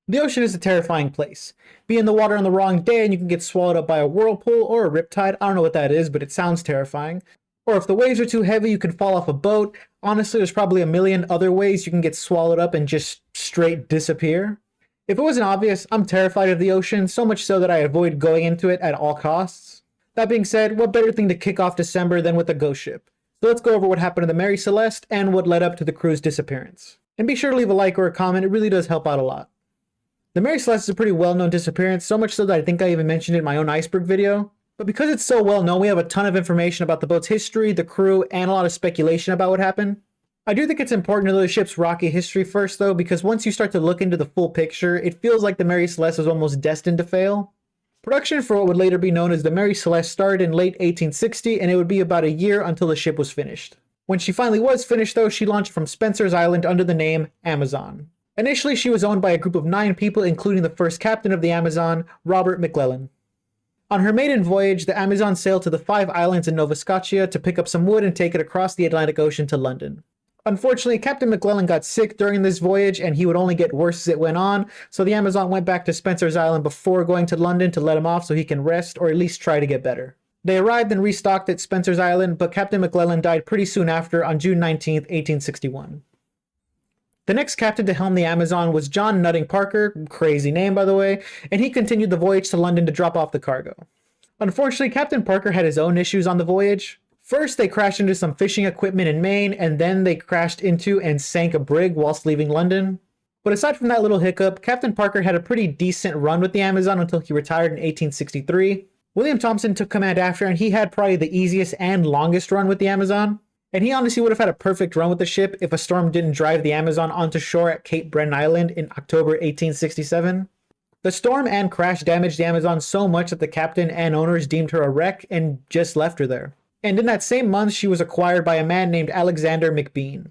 The ocean is a terrifying place. Be in the water on the wrong day and you can get swallowed up by a whirlpool or a riptide. I don't know what that is, but it sounds terrifying. Or if the waves are too heavy, you can fall off a boat. Honestly, there's probably a million other ways you can get swallowed up and just straight disappear. If it wasn't obvious, I'm terrified of the ocean, so much so that I avoid going into it at all costs. That being said, what better thing to kick off December than with a ghost ship? So let's go over what happened to the Mary Celeste and what led up to the crew's disappearance. And be sure to leave a like or a comment, it really does help out a lot. The Mary Celeste is a pretty well-known disappearance, so much so that I think I even mentioned it in my own iceberg video. But because it's so well-known, we have a ton of information about the boat's history, the crew, and a lot of speculation about what happened. I do think it's important to know the ship's rocky history first, though, because once you start to look into the full picture, it feels like the Mary Celeste was almost destined to fail. Production for what would later be known as the Mary Celeste started in late 1860, and it would be about a year until the ship was finished. When she finally was finished, though, she launched from Spencer's Island under the name Amazon. Initially, she was owned by a group of 9 people, including the first captain of the Amazon, Robert McClellan. On her maiden voyage, the Amazon sailed to the 5 islands in Nova Scotia to pick up some wood and take it across the Atlantic Ocean to London. Unfortunately, Captain McClellan got sick during this voyage, and he would only get worse as it went on, so the Amazon went back to Spencer's Island before going to London to let him off so he can rest or at least try to get better. They arrived and restocked at Spencer's Island, but Captain McClellan died pretty soon after on June 19, 1861. The next captain to helm the Amazon was John Nutting Parker, crazy name by the way, and he continued the voyage to London to drop off the cargo. Unfortunately, Captain Parker had his own issues on the voyage. First, they crashed into some fishing equipment in Maine, and then they crashed into and sank a brig whilst leaving London. But aside from that little hiccup, Captain Parker had a pretty decent run with the Amazon until he retired in 1863. William Thompson took command after, and he had probably the easiest and longest run with the Amazon. And he honestly would have had a perfect run with the ship if a storm didn't drive the Amazon onto shore at Cape Breton Island in October 1867. The storm and crash damaged the Amazon so much that the captain and owners deemed her a wreck and just left her there. And in that same month, she was acquired by a man named Alexander McBean.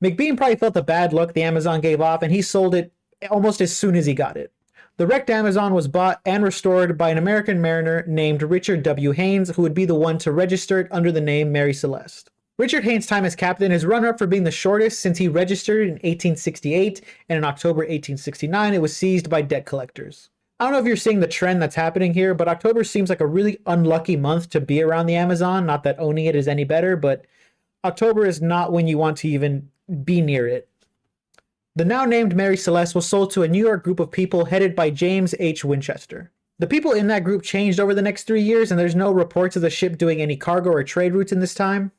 McBean probably felt the bad luck the Amazon gave off, and he sold it almost as soon as he got it. The wrecked Amazon was bought and restored by an American mariner named Richard W. Haynes, who would be the one to register it under the name Mary Celeste. Richard Haynes' time as captain is runner-up for being the shortest since he registered in 1868, and in October 1869 it was seized by debt collectors. I don't know if you're seeing the trend that's happening here, but October seems like a really unlucky month to be around the Amazon. Not that owning it is any better, but October is not when you want to even be near it. The now named Mary Celeste was sold to a New York group of people headed by James H. Winchester. The people in that group changed over the next 3 years, and there's no reports of the ship doing any cargo or trade routes in this time.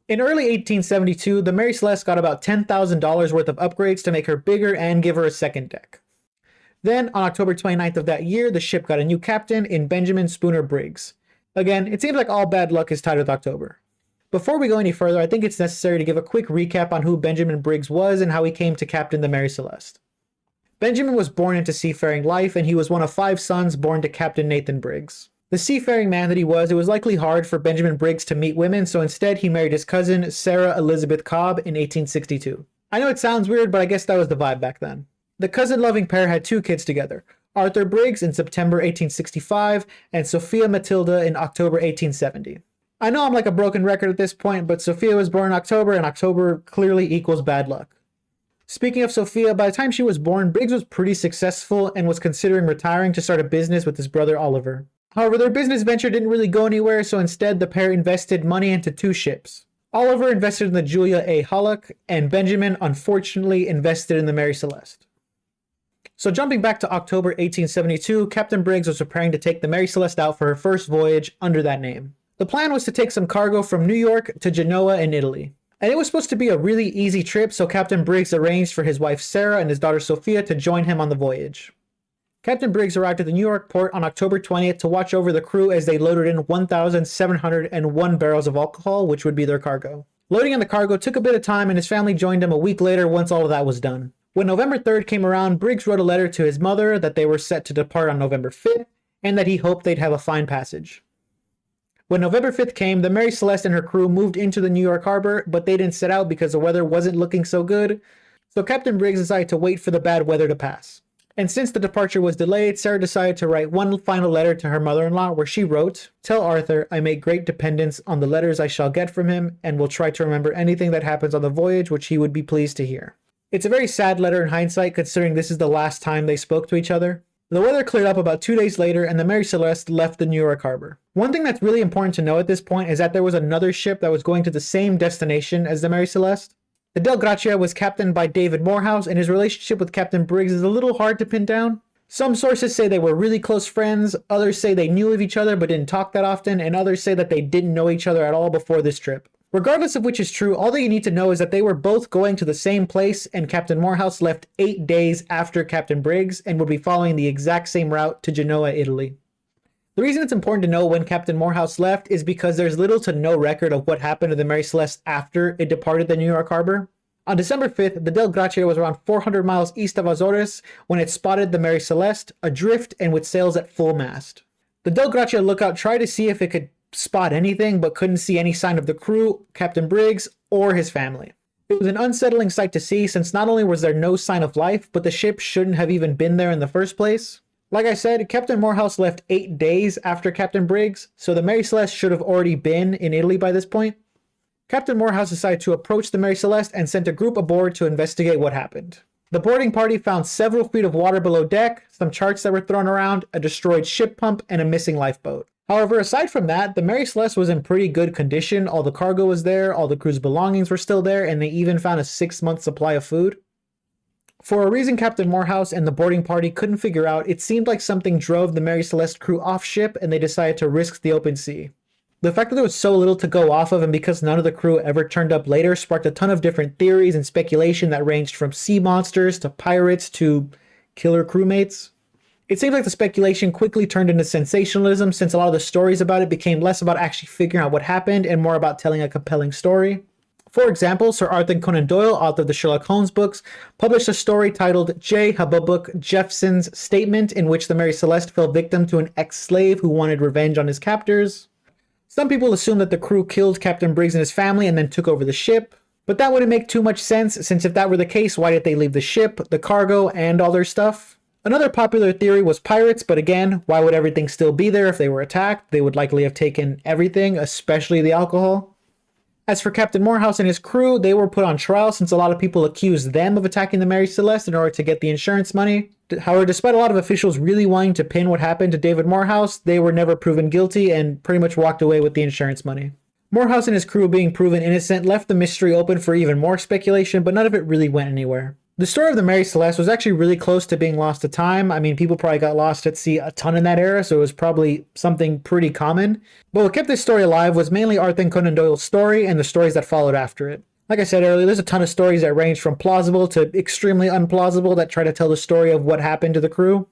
In early 1872, the Mary Celeste got about $10,000 worth of upgrades to make her bigger and give her a second deck. Then, on October 29th of that year, the ship got a new captain in Benjamin Spooner Briggs. Again, it seems like all bad luck is tied with October. Before we go any further, I think it's necessary to give a quick recap on who Benjamin Briggs was and how he came to captain the Mary Celeste. Benjamin was born into seafaring life, and he was one of 5 sons born to Captain Nathan Briggs. The seafaring man that he was, it was likely hard for Benjamin Briggs to meet women, so instead he married his cousin, Sarah Elizabeth Cobb, in 1862. I know it sounds weird, but I guess that was the vibe back then. The cousin-loving pair had 2 kids together, Arthur Briggs in September 1865 and Sophia Matilda in October 1870. I know I'm like a broken record at this point, but Sophia was born in October, and October clearly equals bad luck. Speaking of Sophia, by the time she was born, Briggs was pretty successful and was considering retiring to start a business with his brother Oliver. However, their business venture didn't really go anywhere, so instead the pair invested money into 2 ships. Oliver invested in the Julia A. Halleck, and Benjamin, unfortunately, invested in the Mary Celeste. So jumping back to October 1872, Captain Briggs was preparing to take the Mary Celeste out for her first voyage under that name. The plan was to take some cargo from New York to Genoa in Italy. And it was supposed to be a really easy trip, so Captain Briggs arranged for his wife Sarah and his daughter Sophia to join him on the voyage. Captain Briggs arrived at the New York port on October 20th to watch over the crew as they loaded in 1,701 barrels of alcohol, which would be their cargo. Loading in the cargo took a bit of time, and his family joined him a week later once all of that was done. When November 3rd came around, Briggs wrote a letter to his mother that they were set to depart on November 5th, and that he hoped they'd have a fine passage. When November 5th came, the Mary Celeste and her crew moved into the New York harbor, but they didn't set out because the weather wasn't looking so good, so Captain Briggs decided to wait for the bad weather to pass. And since the departure was delayed, Sarah decided to write one final letter to her mother-in-law where she wrote, "Tell Arthur I make great dependence on the letters I shall get from him, and will try to remember anything that happens on the voyage which he would be pleased to hear." It's a very sad letter in hindsight, considering this is the last time they spoke to each other. The weather cleared up about 2 days later, and the Mary Celeste left the New York harbor. One thing that's really important to know at this point is that there was another ship that was going to the same destination as the Mary Celeste. The Del Gracia was captained by David Morehouse, and his relationship with Captain Briggs is a little hard to pin down. Some sources say they were really close friends, others say they knew of each other but didn't talk that often, and others say that they didn't know each other at all before this trip. Regardless of which is true, all that you need to know is that they were both going to the same place, and Captain Morehouse left 8 days after Captain Briggs and would be following the exact same route to Genoa, Italy. The reason it's important to know when Captain Morehouse left is because there's little to no record of what happened to the Mary Celeste after it departed the New York harbor. On December 5th, the Del Gracia was around 400 miles east of Azores when it spotted the Mary Celeste, adrift and with sails at full mast. The Del Gracia lookout tried to see if it could spot anything, but couldn't see any sign of the crew, Captain Briggs, or his family. It was an unsettling sight to see, since not only was there no sign of life, but the ship shouldn't have even been there in the first place. Like I said, Captain Morehouse left 8 days after Captain Briggs, so the Mary Celeste should have already been in Italy by this point. Captain Morehouse decided to approach the Mary Celeste and sent a group aboard to investigate what happened. The boarding party found several feet of water below deck, some charts that were thrown around, a destroyed ship pump, and a missing lifeboat. However, aside from that, the Mary Celeste was in pretty good condition. All the cargo was there, all the crew's belongings were still there, and they even found a 6-month supply of food. For a reason Captain Morehouse and the boarding party couldn't figure out, it seemed like something drove the Mary Celeste crew off ship and they decided to risk the open sea. The fact that there was so little to go off of, and because none of the crew ever turned up later, sparked a ton of different theories and speculation that ranged from sea monsters to pirates to killer crewmates. It seems like the speculation quickly turned into sensationalism, since a lot of the stories about it became less about actually figuring out what happened and more about telling a compelling story. For example, Sir Arthur Conan Doyle, author of the Sherlock Holmes books, published a story titled J. Habubuk Jeffson's Statement, in which the Mary Celeste fell victim to an ex-slave who wanted revenge on his captors. Some people assume that the crew killed Captain Briggs and his family and then took over the ship, but that wouldn't make too much sense, since if that were the case, why did they leave the ship, the cargo, and all their stuff? Another popular theory was pirates, but again, why would everything still be there if they were attacked? They would likely have taken everything, especially the alcohol. As for Captain Morehouse and his crew, they were put on trial since a lot of people accused them of attacking the Mary Celeste in order to get the insurance money. However, despite a lot of officials really wanting to pin what happened to David Morehouse, they were never proven guilty and pretty much walked away with the insurance money. Morehouse and his crew being proven innocent left the mystery open for even more speculation, but none of it really went anywhere. The story of the Mary Celeste was actually really close to being lost to time. I mean, people probably got lost at sea a ton in that era, so it was probably something pretty common. But what kept this story alive was mainly Arthur Conan Doyle's story and the stories that followed after it. Like I said earlier, there's a ton of stories that range from plausible to extremely unplausible that try to tell the story of what happened to the crew.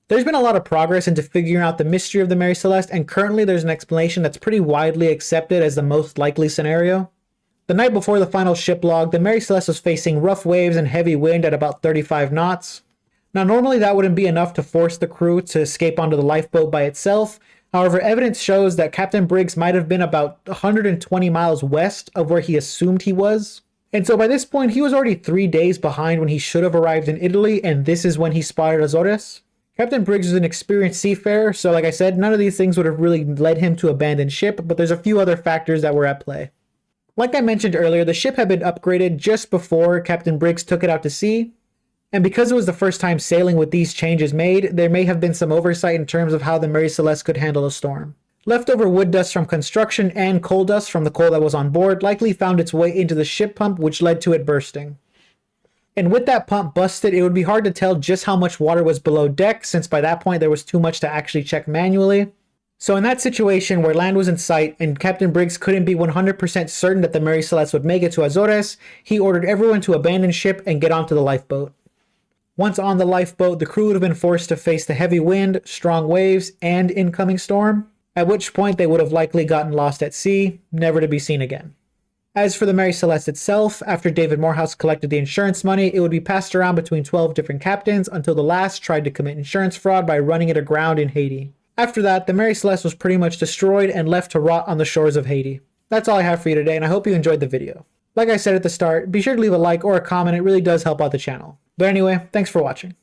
There's been a lot of progress into figuring out the mystery of the Mary Celeste, and currently there's an explanation that's pretty widely accepted as the most likely scenario. The night before the final ship log, the Mary Celeste was facing rough waves and heavy wind at about 35 knots. Now, normally that wouldn't be enough to force the crew to escape onto the lifeboat by itself. However, evidence shows that Captain Briggs might have been about 120 miles west of where he assumed he was. And so by this point, he was already 3 days behind when he should have arrived in Italy, and this is when he spotted Azores. Captain Briggs was an experienced seafarer, so like I said, none of these things would have really led him to abandon ship, but there's a few other factors that were at play. Like I mentioned earlier, the ship had been upgraded just before Captain Briggs took it out to sea, and because it was the first time sailing with these changes made, there may have been some oversight in terms of how the Mary Celeste could handle a storm. Leftover wood dust from construction and coal dust from the coal that was on board likely found its way into the ship pump, which led to it bursting. And with that pump busted, it would be hard to tell just how much water was below deck, since by that point there was too much to actually check manually. So in that situation where land was in sight and Captain Briggs couldn't be 100% certain that the Mary Celeste would make it to Azores, he ordered everyone to abandon ship and get onto the lifeboat. Once on the lifeboat, the crew would have been forced to face the heavy wind, strong waves, and incoming storm, at which point they would have likely gotten lost at sea, never to be seen again. As for the Mary Celeste itself, after David Morehouse collected the insurance money, it would be passed around between 12 different captains until the last tried to commit insurance fraud by running it aground in Haiti. After that, the Mary Celeste was pretty much destroyed and left to rot on the shores of Haiti. That's all I have for you today, and I hope you enjoyed the video. Like I said at the start, be sure to leave a like or a comment, it really does help out the channel. But anyway, thanks for watching.